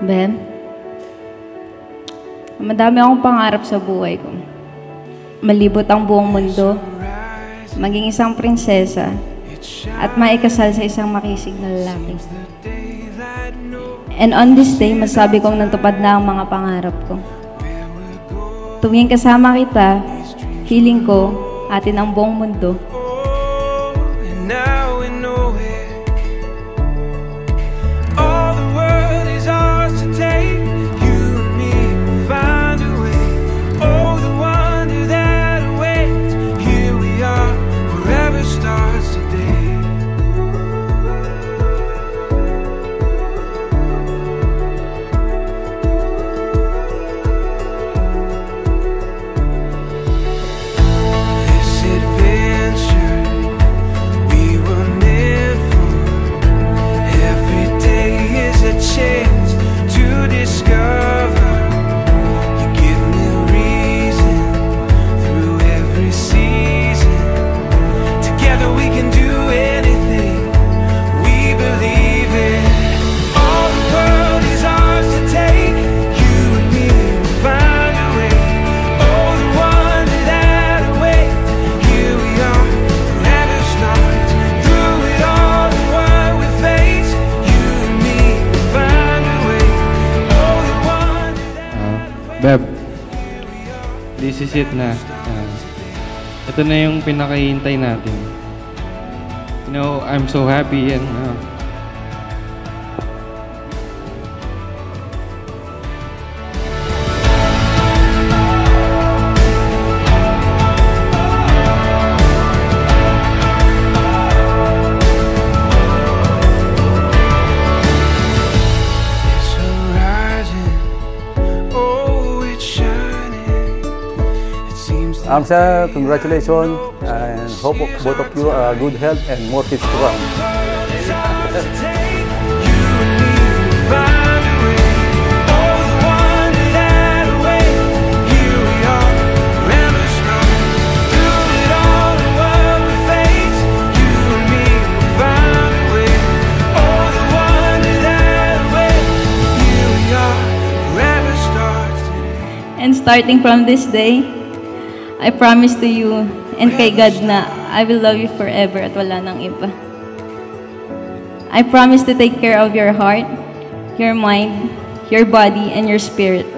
Ben, madami akong pangarap sa buhay ko. Malibot ang buong mundo, maging isang prinsesa, at maikasal sa isang makisig na lalaki. And on this day, masabi kong natupad na ang mga pangarap ko. Tuwing kasama kita, feeling ko, atin ang buong mundo. Beb, this is it na. Ito na yung pinakahihintay natin. You know, I'm so happy and Sir, congratulations and hope both of you good health and more kids to come. And starting from this day, I promise to you and kay God na I will love you forever at wala nang iba. I promise to take care of your heart, your mind, your body, and your spirit.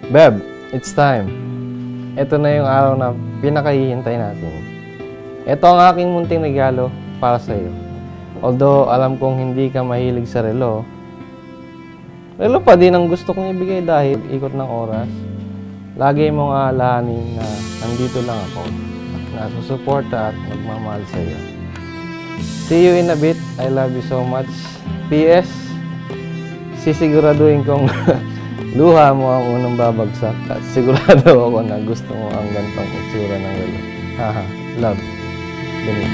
Beb, it's time. Ito na yung araw na pinakahihintay natin. Ito ang aking munting regalo para sa iyo. Although alam kong hindi ka mahilig sa relo pa din ang gusto kong ibigay dahil ikot ng oras. Lagi mong aalahanin na nandito lang ako at nasusuporta at magmamahal sa iyo. See you in a bit. I love you so much. P.S. Sisiguraduhin kong luha mo ang unang babagsak at sigurado ako na gusto mo ang gantong itsura ng relo. Haha, love. Ganun.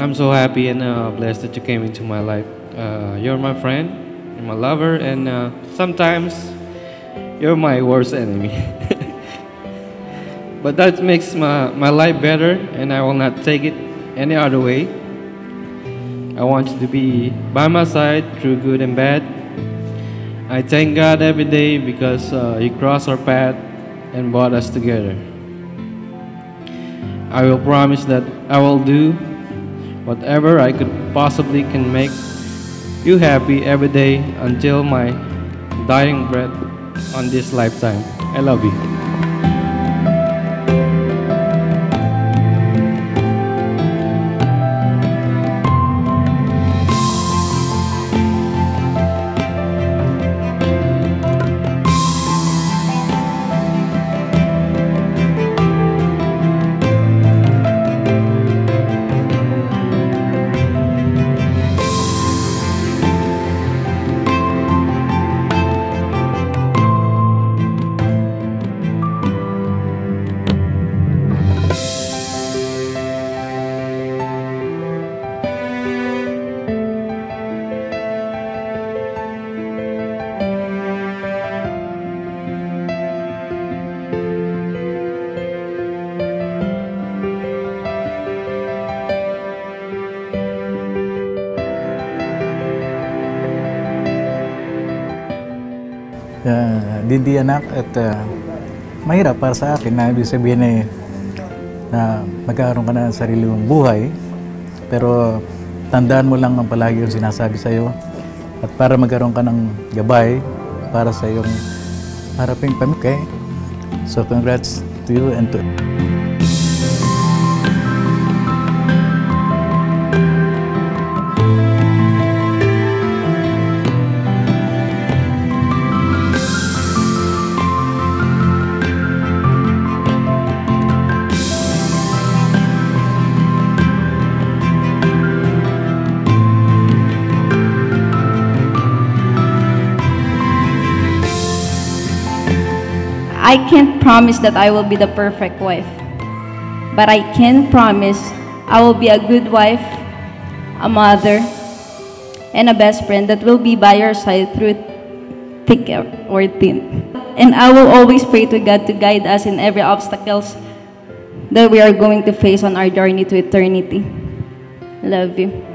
I'm so happy and blessed that you came into my life. You're my friend, you're my lover, and sometimes you're my worst enemy. But that makes my life better, and I will not take it any other way. I want you to be by my side through good and bad. I thank God every day because He crossed our path and brought us together. I will promise that I will do whatever I could possibly can make you happy every day until my dying breath on this lifetime. I love you. Dindi anak at mahirap para sa akin na ibig sabihin na magkaroon ka na ng sarili mong buhay. Pero tandaan mo lang ang palagi yung sinasabi sa'yo at para magkaroon ka ng gabay para sa iyong haraping pamilya. Okay? So congrats to you and to I can't promise that I will be the perfect wife, but I can promise I will be a good wife, a mother, and a best friend that will be by your side through thick or thin. And I will always pray to God to guide us in every obstacles that we are going to face on our journey to eternity. Love you.